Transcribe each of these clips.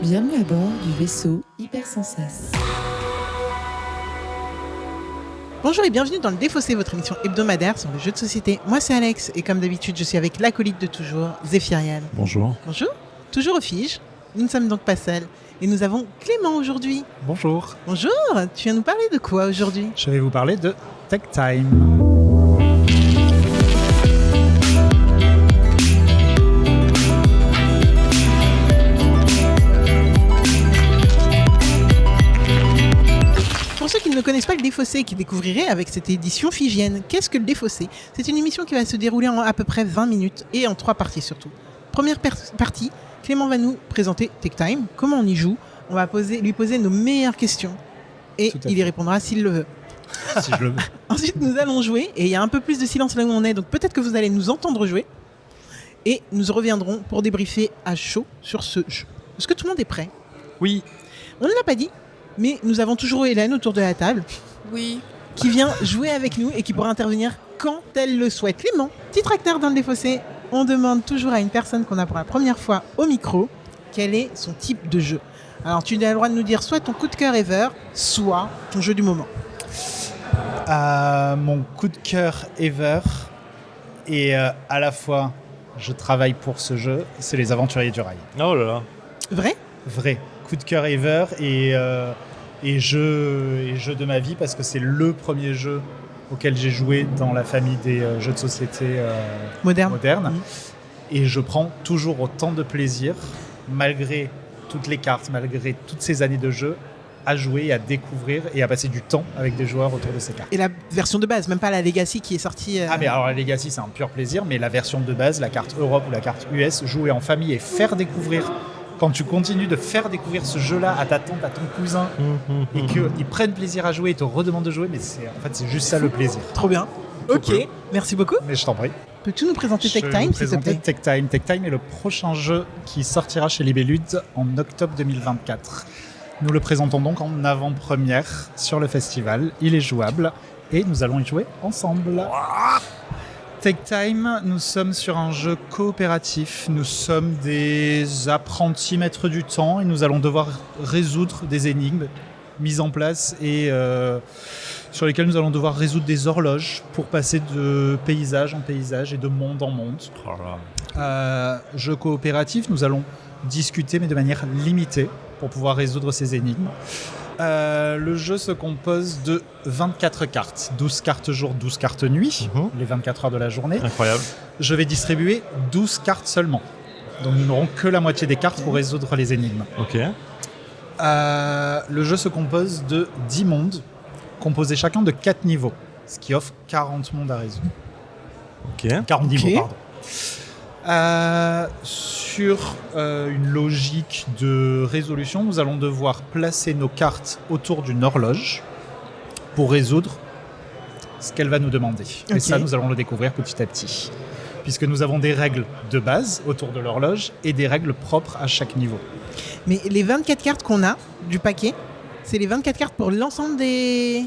Bienvenue à bord du vaisseau Hypersensas. Bonjour et bienvenue dans le Défaussé, votre émission hebdomadaire sur les jeux de société. Moi c'est Alex et comme d'habitude je suis avec l'acolyte de toujours, Zéphiriel. Bonjour. Bonjour, toujours au Fige. Nous ne sommes donc pas seuls et nous avons Clément aujourd'hui. Bonjour. Bonjour, tu viens nous parler de quoi aujourd'hui ? Je vais vous parler de Tech Time. Pour ceux qui ne connaissent pas le Défaussé et qui découvriraient avec cette édition figienne, qu'est-ce que le Défaussé ? C'est une émission qui va se dérouler en à peu près 20 minutes et en 3 parties surtout. Première partie, Clément va nous présenter Tech Time, comment on y joue. On va lui poser nos meilleures questions et il y répondra s'il le veut. Si je le veux. Ensuite, nous allons jouer et il y a un peu plus de silence là où on est, donc peut-être que vous allez nous entendre jouer. Et nous reviendrons pour débriefer à chaud sur ce jeu. Est-ce que tout le monde est prêt ? Oui. On ne l'a pas dit, mais nous avons toujours Hélène autour de la table. Oui. Qui vient jouer avec nous et qui pourra intervenir quand elle le souhaite. Clément, petit tracteur dans le Défaussé, on demande toujours à une personne qu'on a pour la première fois au micro quel est son type de jeu. Alors tu as le droit de nous dire soit ton coup de cœur ever, soit ton jeu du moment. Mon coup de cœur ever, et à la fois je travaille pour ce jeu, c'est les Aventuriers du Rail. Oh là là. Vrai ? Vrai. Coup de cœur ever et jeu de ma vie parce que c'est le premier jeu auquel j'ai joué dans la famille des jeux de société modernes. Et je prends toujours autant de plaisir, malgré toutes les cartes, malgré toutes ces années de jeu, à jouer, à découvrir et à passer du temps avec des joueurs autour de ces cartes. Et la version de base, même pas la Legacy qui est sortie. Ah mais alors la Legacy c'est un pur plaisir, mais la version de base, la carte Europe ou la carte US, jouer en famille et faire découvrir, quand tu continues de faire découvrir ce jeu-là à ta tante, à ton cousin, et qu'ils prennent plaisir à jouer et te redemandent de jouer, mais c'est juste ça le plaisir. Trop bien. Ok, merci beaucoup. Mais je t'en prie. Peux-tu nous présenter Tech Je vais Time, vous s'il te plaît ? présenter Tech Time. Tech Time est le prochain jeu qui sortira chez Libellude en octobre 2024. Nous le présentons donc en avant-première sur le festival. Il est jouable et nous allons y jouer ensemble. Tech Time, nous sommes sur un jeu coopératif. Nous sommes des apprentis maîtres du temps et nous allons devoir résoudre des énigmes mises en place et sur lesquelles nous allons devoir résoudre des horloges pour passer de paysage en paysage et de monde en monde. Oh là. Jeu coopératif, nous allons discuter mais de manière limitée pour pouvoir résoudre ces énigmes. Le jeu se compose de 24 cartes, 12 cartes jour, 12 cartes nuit, les 24 heures de la journée. Incroyable. Je vais distribuer 12 cartes seulement. Donc nous n'aurons que la moitié des cartes pour résoudre les énigmes. Ok. Le jeu se compose de 10 mondes, composés chacun de 4 niveaux, ce qui offre 40 mondes à résoudre. Ok. 40 Ok. niveaux, pardon. Sur une logique de résolution, nous allons devoir placer nos cartes autour d'une horloge pour résoudre ce qu'elle va nous demander. Ok. Et ça, nous allons le découvrir petit à petit. Puisque nous avons des règles de base autour de l'horloge et des règles propres à chaque niveau. Mais les 24 cartes qu'on a du paquet, c'est les 24 cartes pour l'ensemble des...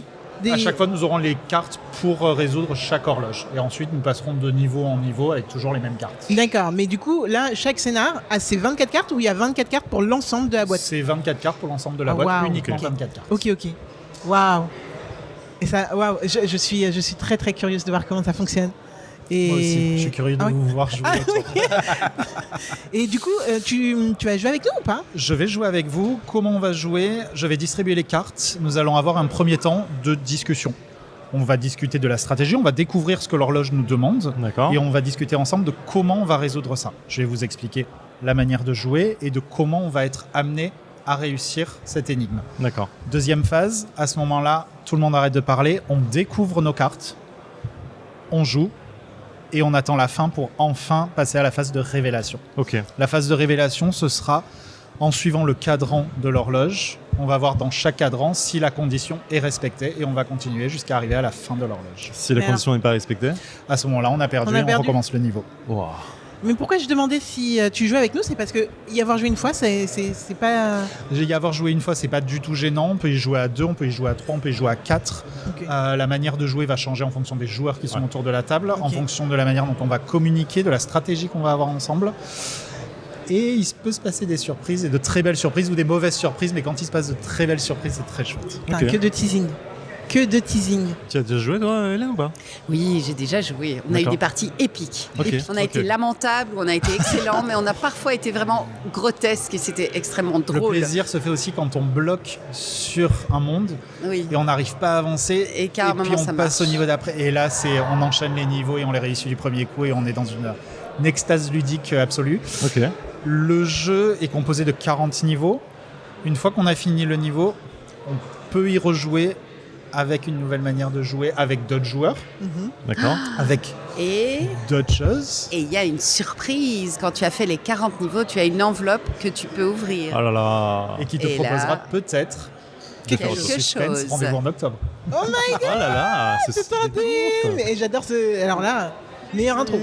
À chaque fois, nous aurons les cartes pour résoudre chaque horloge. Et ensuite, nous passerons de niveau en niveau avec toujours les mêmes cartes. D'accord, mais du coup, là, chaque scénar a ses 24 cartes ou il y a 24 cartes pour l'ensemble de la boîte ? C'est 24 cartes pour l'ensemble de la Oh, boîte, wow. uniquement Ok. 24 cartes. Ok. Waouh. Et ça, waouh, je suis très très curieuse de voir comment ça fonctionne. Et... Moi aussi, je suis curieux de Ah oui. vous voir jouer. Ah oui. Et du coup, tu vas jouer avec nous ou pas ? Je vais jouer avec vous. Comment on va jouer ? Je vais distribuer les cartes. Nous allons avoir un premier temps de discussion. On va discuter de la stratégie, on va découvrir ce que l'horloge nous demande. D'accord. Et on va discuter ensemble de comment on va résoudre ça. Je vais vous expliquer la manière de jouer et de comment on va être amené à réussir cette énigme. D'accord. Deuxième phase, à ce moment-là, tout le monde arrête de parler, on découvre nos cartes, on joue et on attend la fin pour enfin passer à la phase de révélation. Ok. La phase de révélation, ce sera en suivant le cadran de l'horloge. On va voir dans chaque cadran si la condition est respectée et on va continuer jusqu'à arriver à la fin de l'horloge. Si la Merde. condition n'est pas respectée. À ce moment-là, on a perdu On a et on perdu. recommence le niveau. Wow. Mais pourquoi je demandais si tu jouais avec nous ? C'est parce que y avoir joué une fois, c'est pas... Y avoir joué une fois, c'est pas du tout gênant. On peut y jouer à 2, on peut y jouer à 3, on peut y jouer à 4. Ok. La manière de jouer va changer en fonction des joueurs qui sont Ouais. autour de la table, en Ok. fonction de la manière dont on va communiquer, de la stratégie qu'on va avoir ensemble. Et il peut se passer des surprises, et de très belles surprises, ou des mauvaises surprises, mais quand il se passe de très belles surprises, c'est très chouette. Putain, Ok. que de teasing. Que de teasing. Tu as déjà joué, toi, Hélène, ou pas? Oui, j'ai déjà joué. On a eu D'accord. des parties épiques. Ok. On a été lamentable, on a été excellent, mais on a parfois été vraiment grotesque et c'était extrêmement Le drôle. plaisir se fait aussi quand on bloque sur un monde Oui. et on n'arrive pas à avancer, Et qu'à un puis moment, on ça passe marche. au niveau d'après. Et là, on enchaîne les niveaux et on les réussit du premier coup et on est dans une extase ludique absolue. Ok. Le jeu est composé de 40 niveaux. Une fois qu'on a fini le niveau, on peut y rejouer avec une nouvelle manière de jouer, avec d'autres joueurs, D'accord. avec Et d'autres choses. il y a une surprise. Quand tu as fait les 40 niveaux, tu as une enveloppe que tu peux ouvrir. Oh là là. Et qui te Et là, proposera peut-être de faire quelque du suspense. chose. Rendez-vous en octobre. Oh my god, Oh là là. C'est mais j'adore ce... Alors là, meilleure intro.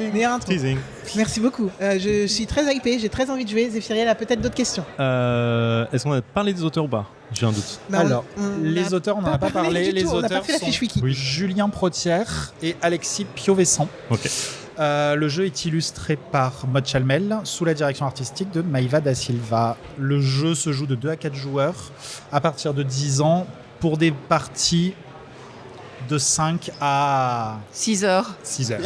Teasing. Merci beaucoup. Je suis très hypé, j'ai très envie de jouer. Zéphiriel a peut-être d'autres questions. Est-ce qu'on a parlé des auteurs ou pas? J'ai un doute. Bah, Alors, on les n'a auteurs, on n'en a pas parlé. du Les tout, on n'a auteurs pas fait la sont fiche wiki. Julien Protière et Alexis Piovessan. Ok. Le jeu est illustré par Maud Chalmel sous la direction artistique de Maïva da Silva. Le jeu se joue de 2 à 4 joueurs à partir de 10 ans pour des parties de 5 à 6 heures, 6 heures.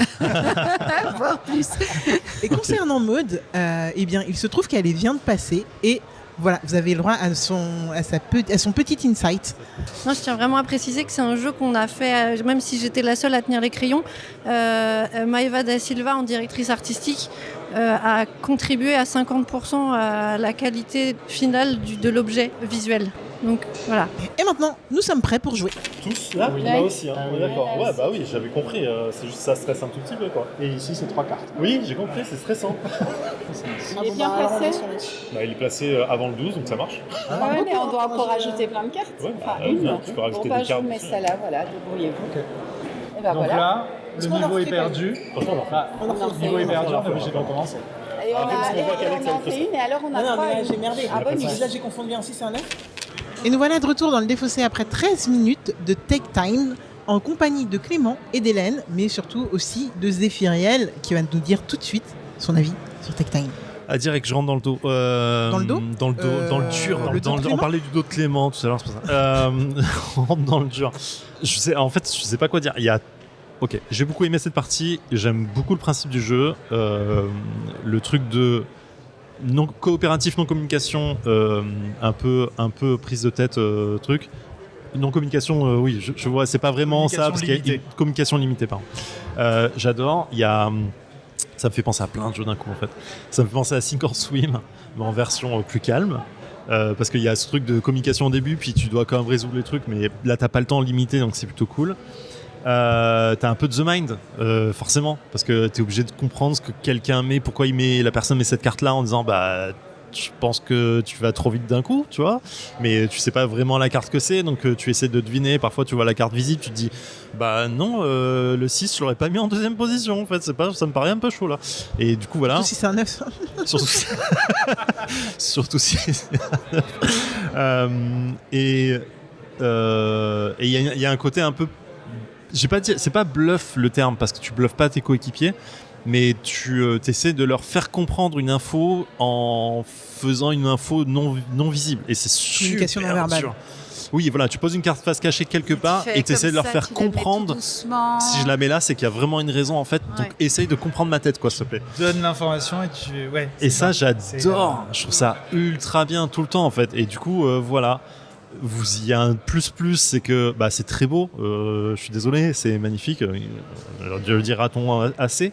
voire plus. Et concernant Maud, eh bien, il se trouve qu'elle vient de passer et voilà, vous avez le droit à son petit insight. Moi, je tiens vraiment à préciser que c'est un jeu qu'on a fait, même si j'étais la seule à tenir les crayons. Maïva da Silva, en directrice artistique, a contribué à 50% à la qualité finale de l'objet visuel. Donc voilà. Et maintenant, nous sommes prêts pour jouer. Tous là? Oui, moi aussi, hein. On est d'accord. Ouais, bah oui, j'avais compris. C'est juste ça stresse un tout petit peu, quoi. Et ici, c'est 3 cartes. Oui, j'ai compris, c'est stressant. Il est bien placé. Bah, il est placé avant le 12, donc ça marche. Ouais, mais on doit encore rajouter plein de cartes. Ouais, Enfin, bah, une. tu peux rajouter Bon, bah, des cartes. je vous mets celle-là, voilà, débrouillez-vous. Et ben Donc voilà. là, le qu'on en niveau est fait perdu. Franchement, on en fait. Le niveau est perdu, on est obligé de recommencer. Et on parce qu'on voit qu'Alex, on en elle fait fait une, et alors on a trois. Ah, bonus. j'ai confondu un 6 et un 9. Et nous voilà de retour dans le défaussé après 13 minutes de Take Time en compagnie de Clément et d'Hélène, mais surtout aussi de Zéphiriel qui va nous dire tout de suite son avis sur Take Time. À dire que je rentre dans le dos. Dans le dos Dans le dos, dans le dur. le dos de On Clément parlait du dos de Clément tout à l'heure, c'est pas ça. On rentre dans le dur. En fait, je sais pas quoi dire. Ok, j'ai beaucoup aimé cette partie. J'aime beaucoup le principe du jeu. Le truc de non coopératif, non communication, un peu prise de tête, truc. Non communication, oui, je vois, c'est pas vraiment ça, parce qu'il y a une communication limitée, pardon. J'adore. Ça me fait penser à plein de jeux d'un coup, en fait. Ça me fait penser à Sink or Swim, mais en version plus calme. Parce qu'il y a ce truc de communication au début, puis tu dois quand même résoudre les trucs, mais là t'as pas le temps limité, donc c'est plutôt cool. T'as un peu de The Mind, forcément, parce que t'es obligé de comprendre ce que quelqu'un met, pourquoi la personne met cette carte là en disant bah je pense que tu vas trop vite d'un coup, tu vois, mais tu sais pas vraiment la carte que c'est, donc tu essaies de deviner. Parfois tu vois la carte visible, tu te dis bah non, le 6 je l'aurais pas mis en deuxième position, en fait, ça me paraît un peu chaud là, et du coup voilà. Surtout si c'est un 9. Surtout si et il y a un côté un peu, j'ai pas dit, c'est pas bluff le terme, parce que tu bluffes pas tes coéquipiers, mais tu essaies de leur faire comprendre une info en faisant une info non visible, et c'est Communication non super verbale. dur. Oui, voilà, tu poses une carte face cachée quelque part et tu essaies de leur faire comprendre. Si je la mets là, c'est qu'il y a vraiment une raison, en fait. Donc essaye de comprendre ma tête, quoi, s'il te plaît. Donne l'information et tu... Ouais, et ça, j'adore. C'est, Je trouve ça ultra bien tout le temps, en fait. Et du coup, voilà. Il y a un plus, c'est que bah, c'est très beau. Je suis désolé, c'est magnifique. Je le dira-t-on assez.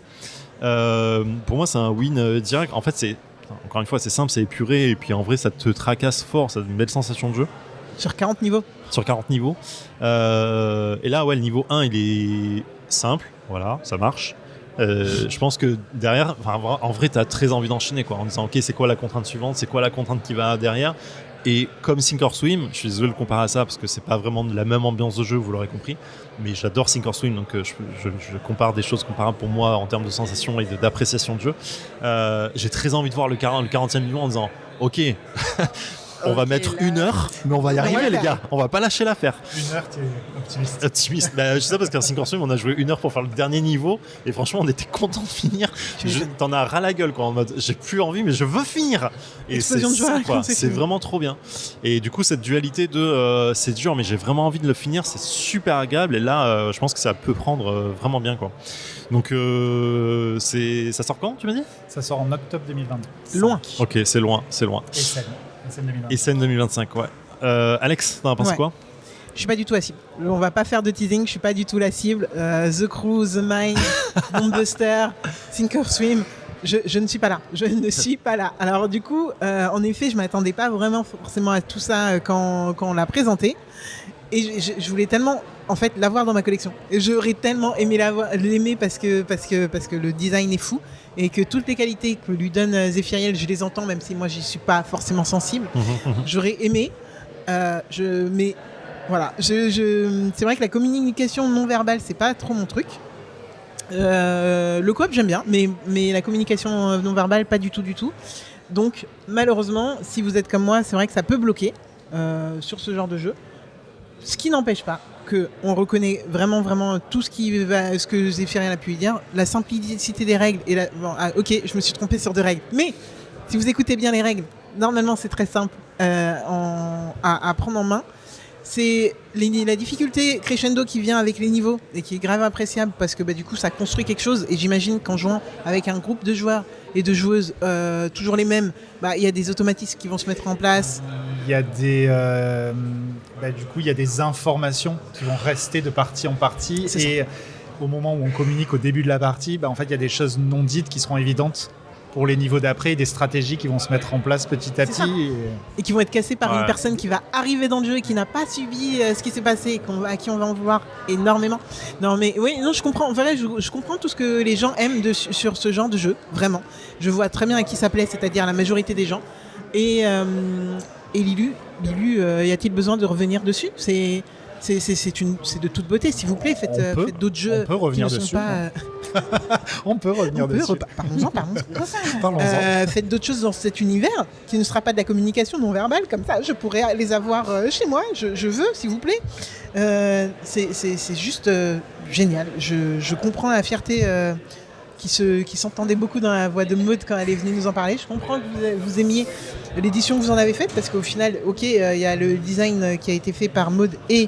Pour moi, c'est un win direct. En fait, encore une fois, c'est simple, c'est épuré. Et puis en vrai, ça te tracasse fort. Ça a une belle sensation de jeu. Sur 40 niveaux. Sur 40 niveaux. Et là, ouais, le niveau 1, il est simple. Voilà, ça marche. Je pense que derrière, en vrai, tu as très envie d'enchaîner, quoi, en disant ok, c'est quoi la contrainte suivante, c'est quoi la contrainte qui va derrière. Et comme Sink or Swim, je suis désolé de le comparer à ça parce que c'est pas vraiment la même ambiance de jeu, vous l'aurez compris, mais j'adore Sink or Swim, donc je compare des choses comparables pour moi en termes de sensations et d'appréciation de jeu. J'ai très envie de voir le 40e niveau en disant ok, On va Ok, mettre là. 1 heure, mais on va y On va arriver, le les faire. gars. On va pas lâcher l'affaire. 1 heure, t'es optimiste. Optimiste. Je sais ça parce qu'un Sink Swim, on a joué 1 heure pour faire le dernier niveau. Et franchement, on était content de finir. T'en as ras la gueule, quoi. En mode, j'ai plus envie, mais je veux finir. Et Explosion c'est de joie ça, quoi. quand c'est C'est fini. vraiment trop bien. Et du coup, cette dualité de c'est dur, mais j'ai vraiment envie de le finir, c'est super agréable. Et là, je pense que ça peut prendre vraiment bien, quoi. Donc, ça sort quand, tu m'as dit? Ça sort en octobre 2022. Loin. Ok, c'est loin, c'est loin. Essen 2022. Et scène 2025, ouais. Alex, t'en as pensé Ouais. quoi? Je suis pas du tout la cible. On va pas faire de teasing, je suis pas du tout la cible. The Crew, The Mine, Bombbuster, Sink or Swim, je ne suis pas là. Je ne suis pas là. Alors du coup, en effet, je m'attendais pas vraiment forcément à tout ça quand on l'a présenté. Et je voulais tellement, en fait, l'avoir dans ma collection. Et j'aurais tellement aimé l'aimer parce que le design est fou et que toutes les qualités que lui donne Zephyriel, je les entends, même si moi j'y suis pas forcément sensible. J'aurais aimé, mais voilà, c'est vrai que la communication non verbale, c'est pas trop mon truc. Le coop, j'aime bien, mais la communication non verbale, pas du tout. Donc, malheureusement, si vous êtes comme moi, c'est vrai que ça peut bloquer sur ce genre de jeu. Ce qui n'empêche pas qu'on reconnaît vraiment tout ce que Zephyriel a pu y dire, la simplicité des règles. Ok, je me suis trompé sur 2 règles. Mais si vous écoutez bien les règles, normalement, c'est très simple à prendre en main. C'est la difficulté crescendo qui vient avec les niveaux et qui est grave appréciable parce que du coup ça construit quelque chose, et j'imagine qu'en jouant avec un groupe de joueurs et de joueuses toujours les mêmes, il y a des automatismes qui vont se mettre en place. Il y a des, du coup, il y a des informations qui vont rester de partie en partie, C'est et au moment où on communique au début de la partie, en fait, il y a des choses non dites qui seront évidentes pour les niveaux d'après, et des stratégies qui vont se mettre en place petit à C'est ça. petit. Et qui vont être cassés par Ouais. une personne qui va arriver dans le jeu et qui n'a pas suivi ce qui s'est passé, à qui on va en vouloir énormément. Non mais oui, non, je comprends. Voilà, je comprends tout ce que les gens aiment sur ce genre de jeu, vraiment. Je vois très bien à qui ça plaît, c'est-à-dire la majorité des gens. Et Lilu, y a-t-il besoin de revenir dessus? C'est de toute beauté, s'il vous plaît, faites d'autres jeux on peut revenir qui ne sont dessus, pas. On peut revenir dessus. Parlons-en. Parlons-en. Faites d'autres choses dans cet univers qui ne sera pas de la communication non verbale, comme ça je pourrais les avoir chez moi, je veux, s'il vous plaît. C'est juste génial. Je comprends la fierté qui s'entendait beaucoup dans la voix de Maud quand elle est venue nous en parler. Je comprends que vous aimiez l'édition que vous en avez faite, parce qu'au final, il y a le design qui a été fait par Maud et...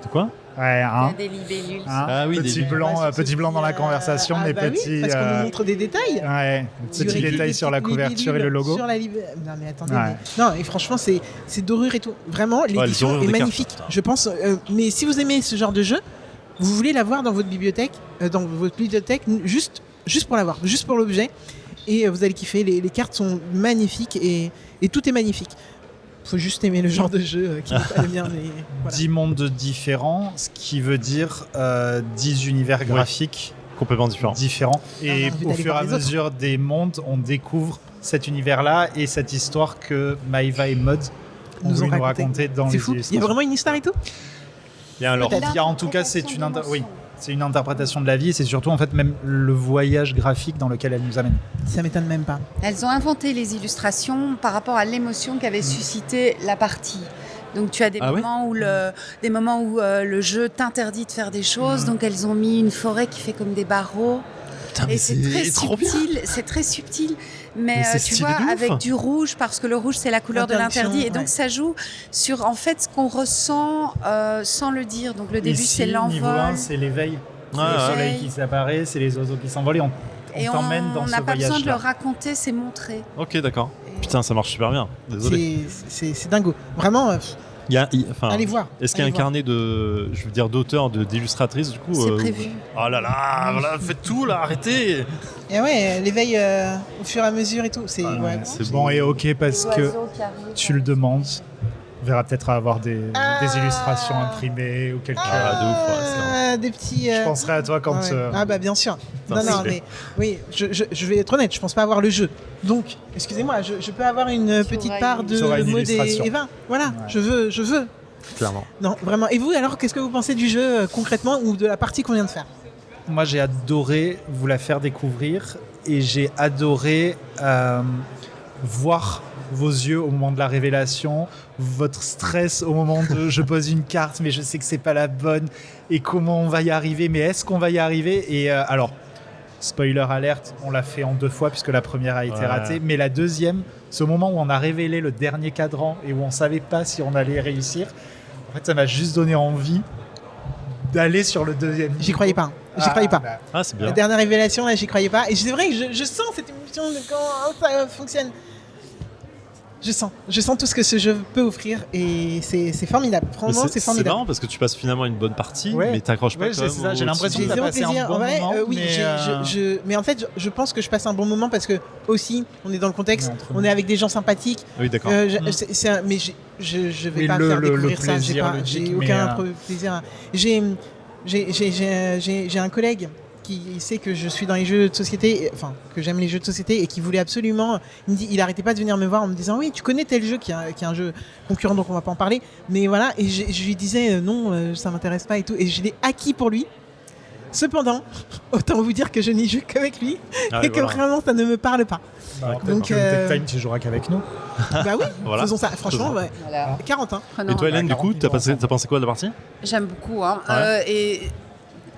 C'est quoi? Ouais, Il y hein. a des libellules. Hein, Ah oui, petit des- blanc, Ouais, petit blanc dans la conversation, des oui, petits. parce qu'on nous montre des détails. Ouais, petits Des détails sur la petites couverture et le libellules logo. sur la non mais attendez, Ouais. non, et franchement c'est dorure et tout. Vraiment, l'édition dorure est des cartes, magnifique. putain. Je pense. Mais si vous aimez ce genre de jeu, vous voulez l'avoir dans votre bibliothèque, juste pour l'avoir, juste pour l'objet, et vous allez kiffer. Les cartes sont magnifiques et tout est magnifique. Faut juste aimer le genre de jeu qui n'est pas le mien. Mais voilà. 10 mondes différents, ce qui veut dire 10 univers graphiques Complètement différent. différents. Et envie au d'aller fur et voir à les autres. mesure des mondes, on découvre cet univers-là et cette histoire que Maëva et Maud ont Nous ont voulu nous raconté. raconter dans C'est les fou. Il y a illustrations. vraiment une histoire et tout. Il y a un lore. Il y a en tout cas, c'est une interprétation de la vie, et c'est surtout en fait même le voyage graphique dans lequel elle nous amène. Ça m'étonne même pas. Elles ont inventé les illustrations par rapport à l'émotion qu'avait suscité la partie. Donc tu as des Ah ouais moments où le jeu t'interdit de faire des choses. Donc elles ont mis une forêt qui fait comme des barreaux. Putain, Et mais c'est très trop bien. subtil, c'est très subtil, mais, Mais c'est tu stylé vois, de ouf. avec du rouge, parce que le rouge c'est la couleur de L'interdiction, l'interdit, et donc ouais. ça joue sur en fait ce qu'on ressent sans le dire. Donc le début Ici, c'est niveau 1, l'envol, c'est l'éveil. C'est Ouais, le ouais. soleil qui s'apparaît, c'est les oiseaux qui s'envolent, et on et t'emmène dans on ce n'a pas besoin de le voyage-là. raconter, c'est montré. Ok, d'accord. Putain, ça marche super bien. Désolé. C'est dingo. Vraiment, Enfin, allez voir. Est-ce qu'il y a un Allez voir. carnet d'auteurs, d'illustratrices du coup C'est prévu. Oh là là, voilà, faites tout là, arrêtez. Et ouais, l'éveil au fur et à mesure et tout. C'est ouais. C'est Bon, et ok, parce que Oiseaux qui arrivent. tu le demandes. On verra peut-être à avoir des illustrations imprimées ou quelque chose. Ah, de ouf, ouais, c'est Des petits. Je penserai à toi quand... ouais. Ah bah bien sûr. Putain, non, c'est mais oui, je vais être honnête, je pense pas avoir le jeu. Donc, excusez-moi, je peux avoir une petite auras part une- de tu auras une Maud illustration. et Eva. Voilà, Ouais. je veux. clairement. Non, vraiment. Et vous, alors, qu'est-ce que vous pensez du jeu concrètement ou de la partie qu'on vient de faire? Moi, j'ai adoré vous la faire découvrir, et j'ai adoré voir vos yeux au moment de la révélation, votre stress au moment de je pose une carte mais je sais que c'est pas la bonne et comment on va y arriver, mais est-ce qu'on va y arriver? Et alors, spoiler alerte, on l'a fait en 2 fois puisque la première a été ratée, mais la deuxième, ce moment où on a révélé le dernier cadran et où on savait pas si on allait réussir, en fait ça m'a juste donné envie d'aller sur le deuxième niveau. J'y croyais pas. Ah, c'est bien. La dernière révélation, là, j'y croyais pas. Et c'est vrai que je sens cette émotion de comment ça fonctionne. Je sens tout ce que ce jeu peut offrir et c'est formidable. Franchement, c'est C'est formidable. marrant parce que tu passes finalement une bonne partie, mais t'accroches pas quand même. c'est ça, j'ai l'impression J'ai que t'as zéro passé un plaisir. bon En vrai, moment. oui, mais, mais en fait, je pense que je passe un bon moment parce que aussi, on est dans le contexte, on est avec des gens sympathiques. Oui, d'accord. Mais je vais Oui, pas le- faire le découvrir ça. plaisir J'ai ludique, aucun mais, plaisir. J'ai un collègue qui sait que je suis dans les jeux de société, enfin que j'aime les jeux de société et qui voulait absolument, il arrêtait pas de venir me voir en me disant oui tu connais tel jeu qui est un jeu concurrent donc on va pas en parler, mais voilà, et je lui disais non ça m'intéresse pas et tout, et je l'ai acquis pour lui. Cependant, autant vous dire que je n'y joue qu'avec lui et que vraiment ça ne me parle pas. Donc Tech Time, tu joueras qu'avec nous. Bah oui, Voilà. faisons ça. Franchement, ouais. Voilà. 40 hein. Et toi, Hélène, du coup, t'as pensé quoi de la partie? J'aime beaucoup. Hein. Ouais. Et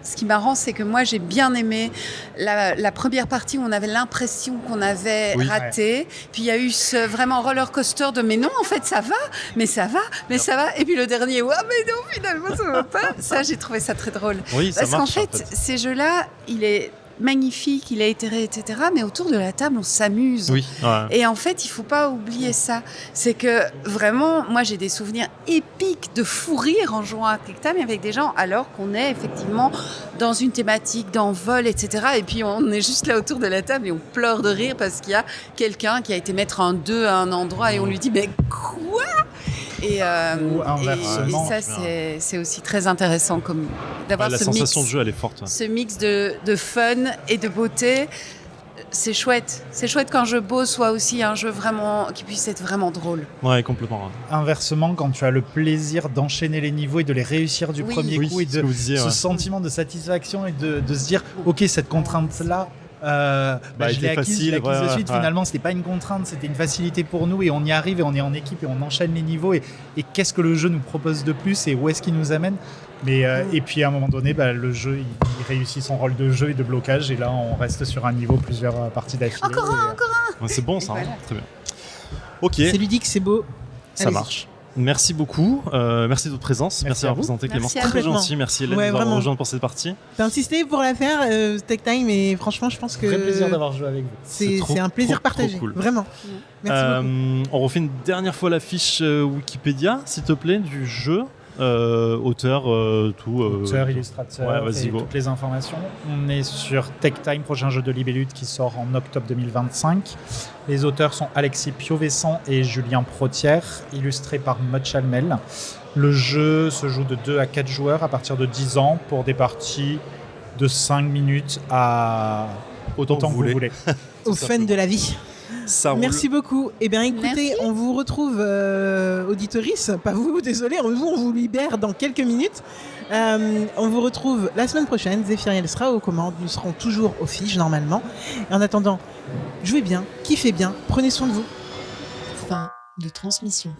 ce qui est marrant, c'est que moi, j'ai bien aimé la première partie où on avait l'impression qu'on avait raté. Puis il y a eu ce vraiment roller coaster de mais non, en fait, ça va, mais ça va, mais ça va. Et puis le dernier, ouais, mais non, finalement, ça va pas. Ça, j'ai trouvé ça très drôle. Oui, ça Parce qu'en marche, fait, ces jeux-là, il est magnifique, il a itéré, etc. Mais autour de la table, on s'amuse. Oui. Ouais. Et en fait, il faut pas oublier ça. C'est que vraiment, moi, j'ai des souvenirs épiques de fou rire en jouant à Tech Time avec des gens, alors qu'on est effectivement dans une thématique d'envol, etc. Et puis, on est juste là autour de la table et on pleure de rire parce qu'il y a quelqu'un qui a été mettre un 2 à un endroit et on lui dit, mais quoi ? Et inversement. ça, c'est aussi très intéressant d'avoir La ce sensation mix. de jeu, elle est forte. Ce mix de fun et de beauté, c'est chouette. C'est chouette qu'un jeu beau soit aussi un jeu vraiment qui puisse être vraiment drôle. Ouais, complètement. Inversement, quand tu as le plaisir d'enchaîner les niveaux et de les réussir du premier coup, et ce que vous disiez, ce sentiment de satisfaction et de se dire ok, cette contrainte-là, je l'ai acquise de suite. Finalement, c'était pas une contrainte, c'était une facilité pour nous et on y arrive et on est en équipe et on enchaîne les niveaux et qu'est-ce que le jeu nous propose de plus et où est-ce qu'il nous amène. Mais et puis à un moment donné, le jeu il réussit son rôle de jeu et de blocage et là on reste sur un niveau plusieurs parties d'affilée. Encore un. Ouais, c'est bon ça, voilà. Très bien. Ok, C'est ludique, c'est beau. ça Allez-y. marche. Merci beaucoup, merci de votre présence, merci à d'avoir vous. présenté Clémence, Merci à très vous. gentil, merci Hélène Ouais, de nous avoir vraiment. rejoint pour cette partie. T'as insisté pour la faire, Tech Time, et franchement, je pense que Très plaisir d'avoir joué avec vous. c'est trop- un plaisir trop partagé. cool. Vraiment. Merci beaucoup. On refait une dernière fois la fiche Wikipédia, s'il te plaît, du jeu. Auteur, tout. Auteur, illustrateur, Ouais, vas-y, et go. toutes les informations. On est sur Tech Time, prochain jeu de Libellude qui sort en octobre 2025. Les auteurs sont Alexis Piovessan et Julien Protière, illustré par Maud Chalmel. Le jeu se joue de 2 à 4 joueurs à partir de 10 ans pour des parties de 5 minutes à autant que vous voulez. Au fun de la vie. Ça roule. Merci beaucoup. Eh bien, écoutez, Merci. on vous retrouve, auditoris, pas vous, désolé, on vous libère dans quelques minutes. On vous retrouve la semaine prochaine. Zéphiriel sera aux commandes. Nous serons toujours aux fiches, normalement. Et en attendant, jouez bien, kiffez bien, prenez soin de vous. Fin de transmission.